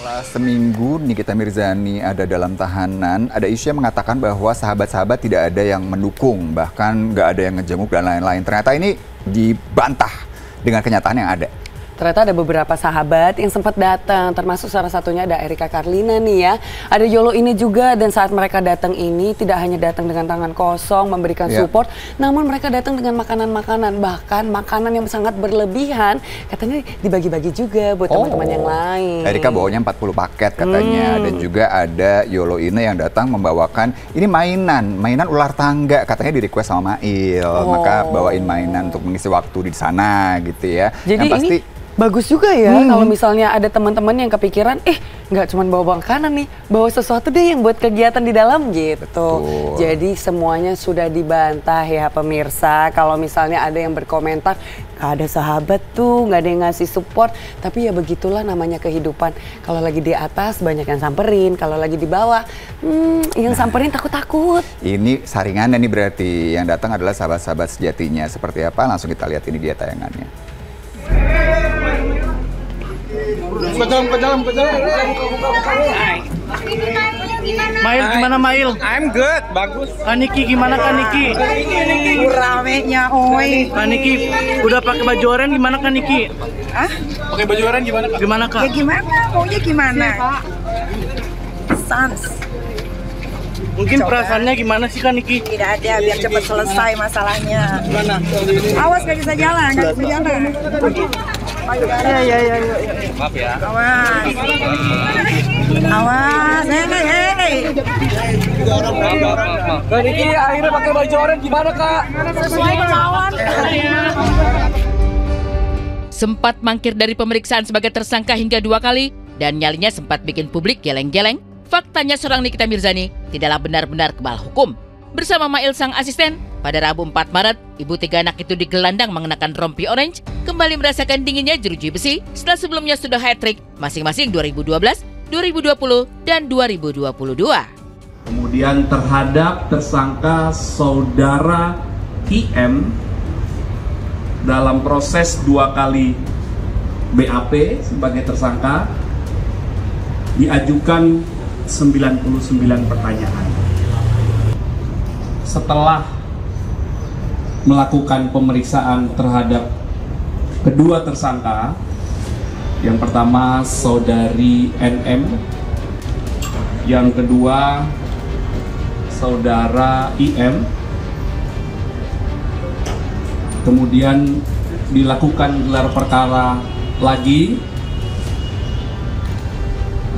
Setelah seminggu Nikita Mirzani ada dalam tahanan, ada isu yang mengatakan bahwa sahabat-sahabat tidak ada yang mendukung, bahkan nggak ada yang ngejenguk dan lain-lain. Ternyata ini dibantah dengan kenyataan yang ada. Ternyata ada beberapa sahabat yang sempat datang, termasuk salah satunya ada Erika Karlina nih ya. Ada Yolo ini juga, dan saat mereka datang ini tidak hanya datang dengan tangan kosong memberikan support, namun mereka datang dengan makanan-makanan, bahkan makanan yang sangat berlebihan, katanya dibagi-bagi juga buat teman-teman yang lain. Erika bawanya 40 paket katanya, dan juga ada Yolo ini yang datang membawakan ini mainan ular tangga, katanya di request sama Mail, maka bawain mainan untuk mengisi waktu di sana gitu ya. Jadi yang pasti bagus juga ya kalau misalnya ada teman-teman yang kepikiran, nggak cuma bawa makanan nih, bawa sesuatu deh yang buat kegiatan di dalam gitu. Jadi semuanya sudah dibantah ya pemirsa. Kalau misalnya ada yang berkomentar, nggak ada sahabat tuh, nggak ada yang ngasih support. Tapi ya begitulah namanya kehidupan. Kalau lagi di atas banyak yang samperin, kalau lagi di bawah, yang samperin takut-takut. Ini saringannya nih berarti, yang datang adalah sahabat-sahabat sejatinya. Seperti apa? Langsung kita lihat ini dia tayangannya. Ke dalam. Mail gimana Mail? I'm good, bagus. Kaniki gimana Kaniki? Ramenya, oi. Kaniki udah pakai baju oranye gimana Kaniki? Ah? Pakai baju oranye gimana, Kak? Gimana Kak? Ya gimana? Maunya gimana? Sans. Mungkin perasaannya gimana sih Kaniki? Tidak ada, biar cepat selesai masalahnya. Gimana? Awas nggak bisa jalan, nggak bisa jalan. Ya. Maaf ya. Awas. Awas, hei. Kak Niki akhirnya pakai baju oranye gimana, Kak? Sesuai kemauan. Sempat mangkir dari pemeriksaan sebagai tersangka hingga 2 kali dan nyalinya sempat bikin publik geleng-geleng. Faktanya seorang Nikita Mirzani tidaklah benar-benar kebal hukum. Bersama Mail sang asisten, pada Rabu 4 Maret, ibu 3 anak itu digelandang mengenakan rompi orange, kembali merasakan dinginnya jeruji besi setelah sebelumnya sudah hat-trick masing-masing 2012, 2020, dan 2022. Kemudian terhadap tersangka saudara IM dalam proses 2 kali BAP sebagai tersangka diajukan 99 pertanyaan. Setelah melakukan pemeriksaan terhadap kedua tersangka, yang pertama saudari NM, yang kedua saudara IM, kemudian dilakukan gelar perkara lagi.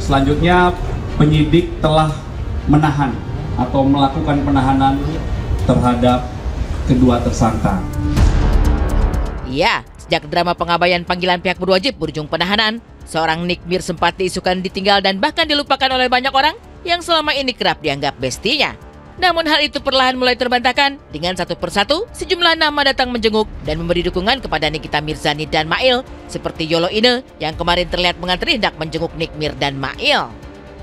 Selanjutnya penyidik telah menahan atau melakukan penahanan terhadap kedua tersangka. Ya, sejak drama pengabaian panggilan pihak berwajib berujung penahanan, seorang Nikmir sempat diisukan ditinggal dan bahkan dilupakan oleh banyak orang yang selama ini kerap dianggap bestinya. Namun hal itu perlahan mulai terbantahkan dengan satu persatu sejumlah nama datang menjenguk dan memberi dukungan kepada Nikita Mirzani dan Mail, seperti Yolo Ine yang kemarin terlihat mengantri hendak menjenguk Nikmir dan Mail.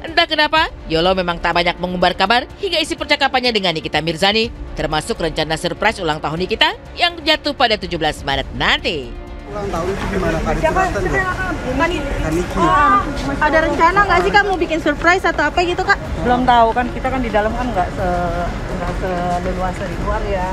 Entah kenapa, Yolo memang tak banyak mengumbar kabar hingga isi percakapannya dengan Nikita Mirzani, termasuk rencana surprise ulang tahun Nikita yang jatuh pada 17 Maret nanti. Ulang tahun itu gimana, Kak? Kaniki. Ada rencana nggak sih Kak mau bikin surprise atau apa gitu Kak? Belum tahu kan, kita kan di dalam kan nggak seleluasa di luar ya.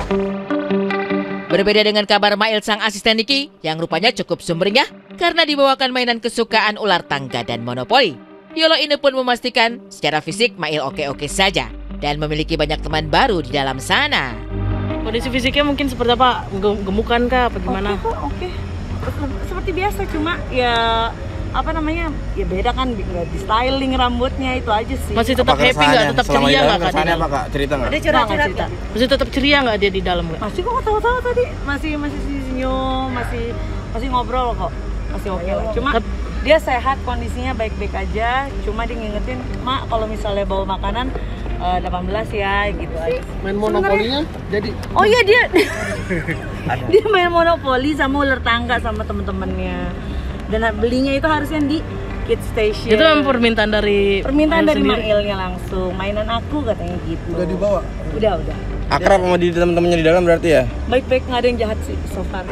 Berbeda dengan kabar Mail sang asisten Niki yang rupanya cukup sumringah karena dibawakan mainan kesukaan ular tangga dan monopoli. Yolo ini pun memastikan secara fisik Mail oke-oke saja dan memiliki banyak teman baru di dalam sana. Kondisi fisiknya mungkin seperti apa? Gemukan kah? Apa gimana? Oke. Seperti biasa, cuma ya apa namanya, ya beda kan, nggak di styling rambutnya, itu aja sih. Masih tetap happy nggak? Tetap ceria nggak Kak? Kesannya apa, Kak? Cerita nggak? Ada cerita. Masih tetap ceria nggak dia di dalam? Masih kok, tahu-tahu tadi masih senyum, masih ngobrol kok, masih oke lah. Cuma dia sehat, kondisinya baik-baik aja. Cuma dia ngingetin, Mak kalau misalnya bawa makanan 18 ya gitu aja. Main monopolinya jadi? Oh iya, dia main monopoli sama ular tangga sama temen-temennya. Dan belinya itu harusnya di Kid Station. Itu memang permintaan dari Mailnya langsung. Mainan aku katanya gitu. Udah dibawa? Udah. Akrab sama temen-temennya di dalam berarti ya? Baik-baik, nggak ada yang jahat sih so far.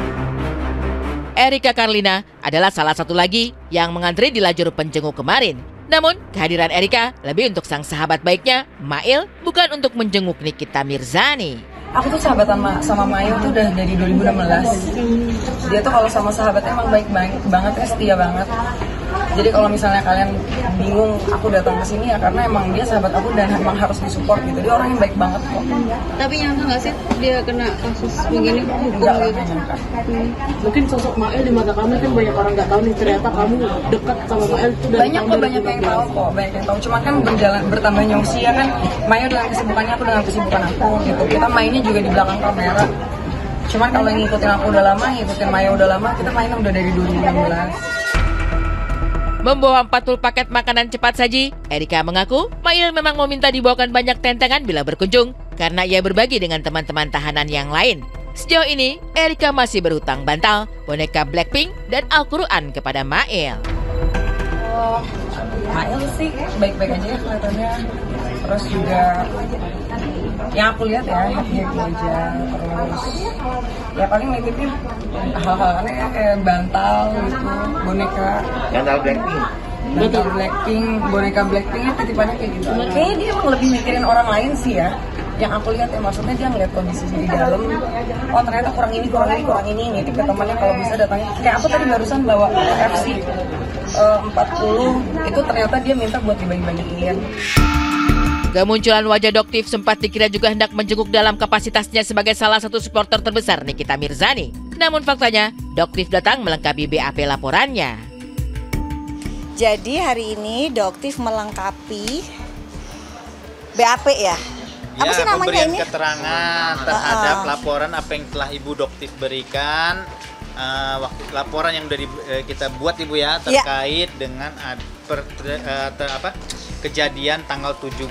Erika Karlina adalah salah satu lagi yang mengantri di lajur penjenguk kemarin. Namun, kehadiran Erika lebih untuk sang sahabat baiknya, Mail, bukan untuk menjenguk Nikita Mirzani. Aku tuh sahabat sama Mail tuh udah dari 2016. Dia tuh kalau sama sahabatnya emang baik banget, setia banget. Jadi kalau misalnya kalian bingung aku datang ke sini ya karena emang dia sahabat aku dan emang harus disupport gitu. Dia orang yang baik banget kok. Tapi nyangka nggak sih dia kena kasus begini? Enggak lah, nyangka. Mungkin sosok Mael di mata kami kan banyak orang nggak tahu nih ternyata kamu dekat sama Mael itu dari Banyak yang tahu kok, banyak yang tahu. Cuma kan bertambahnya usia kan, Maya dengan kesibukannya, aku dengan kesibukan aku gitu. Kita mainnya juga di belakang kamera. Cuman kalau ngikutin aku udah lama, ngikutin Maya udah lama, kita mainnya udah dari 2016. Membawa 40 paket makanan cepat saji, Erika mengaku Mail memang meminta dibawakan banyak tentengan bila berkunjung karena ia berbagi dengan teman-teman tahanan yang lain. Sejauh ini, Erika masih berhutang bantal, boneka Blackpink, dan Al-Quran kepada Mail. Mail sih baik-baik aja ya kelihatannya. Terus juga yang aku lihat ya happy aja. Terus ya paling nitipin hal-hal aneh ya kayak bantal gitu, boneka. Bantal Blackpink, boneka Blackpink titipannya kayak gitu. Kayaknya dia emang lebih mikirin orang lain sih ya. Yang aku lihat ya maksudnya dia ngeliat kondisinya di dalam. Oh ternyata kurang ini. Nitip ke temannya kalau bisa datangnya. Kayak aku tadi barusan bawa FC 40 itu ternyata dia minta buat dibagi-bagiin. Kemunculan wajah Doktif sempat dikira juga hendak menjenguk dalam kapasitasnya sebagai salah satu supporter terbesar Nikita Mirzani. Namun faktanya, Doktif datang melengkapi BAP laporannya. Jadi hari ini Doktif melengkapi BAP ya? Apa sih namanya pemberian ini? Keterangan terhadap laporan apa yang telah Ibu Doktif berikan. Laporan yang dari kita buat Ibu ya terkait dengan kejadian tanggal 17,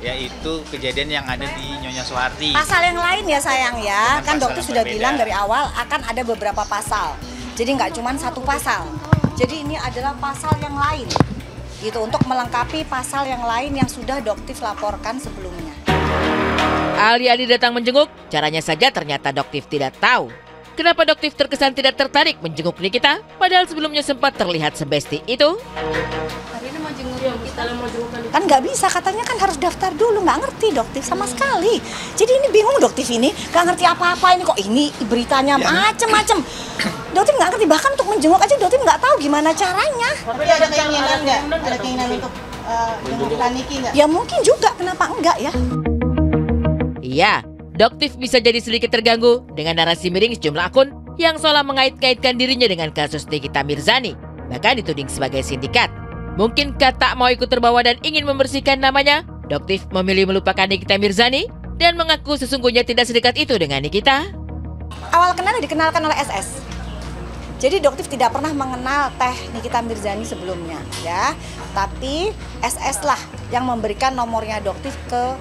yaitu kejadian yang ada di Nyonya Soeharti. Pasal yang lain ya sayang ya, kan Dokter sudah berbeda. bilang dari awal akan ada beberapa pasal. Jadi nggak cuma satu pasal. Jadi ini adalah pasal yang lain, gitu untuk melengkapi pasal yang lain yang sudah Doktif laporkan sebelumnya. Aldi-aldi datang menjenguk, caranya saja ternyata Doktif tidak tahu. Kenapa Doktif terkesan tidak tertarik menjenguk Nikita, padahal sebelumnya sempat terlihat sebesti itu? Kan nggak bisa, katanya kan harus daftar dulu, nggak ngerti Doktif sama sekali. Jadi ini bingung Doktif ini, nggak ngerti apa-apa ini kok ini beritanya macem-macem. Doktif nggak ngerti, bahkan untuk menjenguk aja Doktif nggak tahu gimana caranya. Tapi ada keinginan nggak? Ada keinginan untuk menjenguk Niki nggak? Ya mungkin juga, kenapa enggak ya? Iya, Doktif bisa jadi sedikit terganggu dengan narasi miring sejumlah akun yang seolah mengait-kaitkan dirinya dengan kasus Nikita Mirzani, bahkan dituding sebagai sindikat. Mungkin tak mau ikut terbawa dan ingin membersihkan namanya, Doktif memilih melupakan Nikita Mirzani dan mengaku sesungguhnya tidak sedekat itu dengan Nikita. Awal kenal dikenalkan oleh SS. Jadi Doktif tidak pernah mengenal Teh Nikita Mirzani sebelumnya, ya. Tapi SS lah yang memberikan nomornya Doktif ke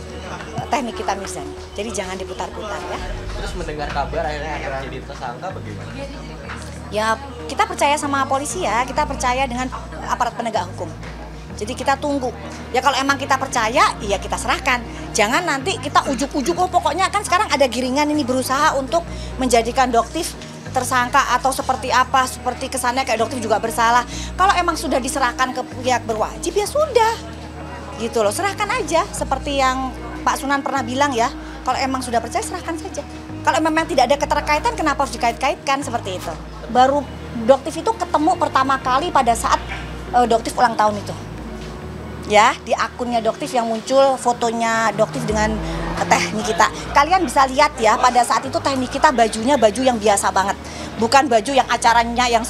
Teh Nikita Mirzani. Jadi jangan diputar-putar ya. Terus mendengar kabar akhirnya akan jadi tersangka bagaimana? Ya kita percaya sama polisi ya, kita percaya dengan aparat penegak hukum. Jadi kita tunggu. Ya kalau emang kita percaya, ya kita serahkan. Jangan nanti kita ujuk-ujuk, oh pokoknya kan sekarang ada giringan ini berusaha untuk menjadikan Doktif tersangka atau seperti apa, seperti kesannya kayak Doktif juga bersalah. Kalau emang sudah diserahkan ke pihak berwajib ya sudah. Gitu loh, serahkan aja seperti yang Pak Sunan pernah bilang ya. Kalau emang sudah percaya serahkan saja. Kalau memang tidak ada keterkaitan kenapa harus dikait-kaitkan seperti itu. Baru Doktif itu ketemu pertama kali pada saat Doktif ulang tahun itu. Ya, di akunnya Doktif yang muncul fotonya Doktif dengan Teh Nikita. Kalian bisa lihat ya, pada saat itu Teh Nikita bajunya baju yang biasa banget. Bukan baju yang acaranya yang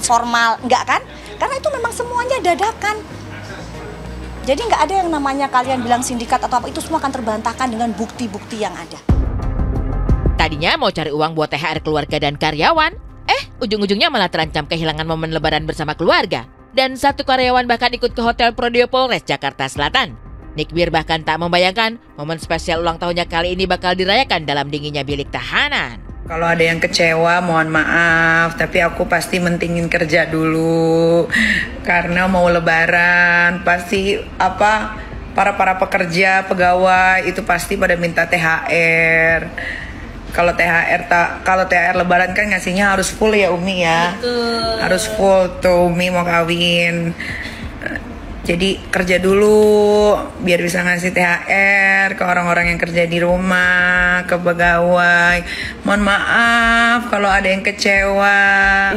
formal, enggak kan? Karena itu memang semuanya dadakan. Jadi nggak ada yang namanya kalian bilang sindikat atau apa, itu semua akan terbantahkan dengan bukti-bukti yang ada. Tadinya mau cari uang buat THR keluarga dan karyawan, ujung-ujungnya malah terancam kehilangan momen lebaran bersama keluarga. Dan satu karyawan bahkan ikut ke Hotel Prodeo Polres Jakarta Selatan. Nikbir bahkan tak membayangkan momen spesial ulang tahunnya kali ini bakal dirayakan dalam dinginnya bilik tahanan. Kalau ada yang kecewa, mohon maaf, tapi aku pasti mentingin kerja dulu. Karena mau lebaran, pasti para pekerja, pegawai itu pasti pada minta THR. Kalau THR lebaran kan ngasihnya harus full ya Umi ya. Betul. Harus full tuh Umi mau kawin. Jadi kerja dulu biar bisa ngasih THR ke orang-orang yang kerja di rumah, ke pegawai. Mohon maaf kalau ada yang kecewa.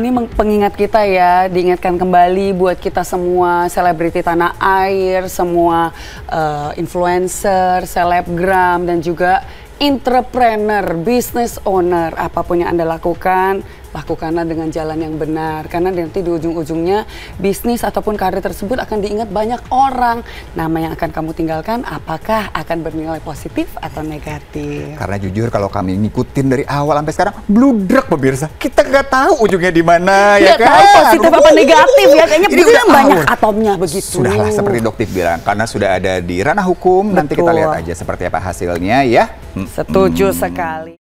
Ini pengingat kita ya, diingatkan kembali buat kita semua selebriti tanah air, semua influencer, selebgram, dan juga entrepreneur, business owner. Apapun yang Anda lakukan, lakukanlah dengan jalan yang benar. Karena nanti di ujung-ujungnya bisnis ataupun karir tersebut akan diingat banyak orang. Nama yang akan kamu tinggalkan apakah akan bernilai positif atau negatif? Karena jujur kalau kami ngikutin dari awal sampai sekarang bludrek pemirsa. Kita nggak tahu ujungnya di mana ya kan? Tahu positif apa negatif ya, kayaknya banyak atomnya begitu. Sudahlah seperti Doktif bilang, karena sudah ada di ranah hukum. Nanti kita lihat aja seperti apa hasilnya ya. Setuju sekali.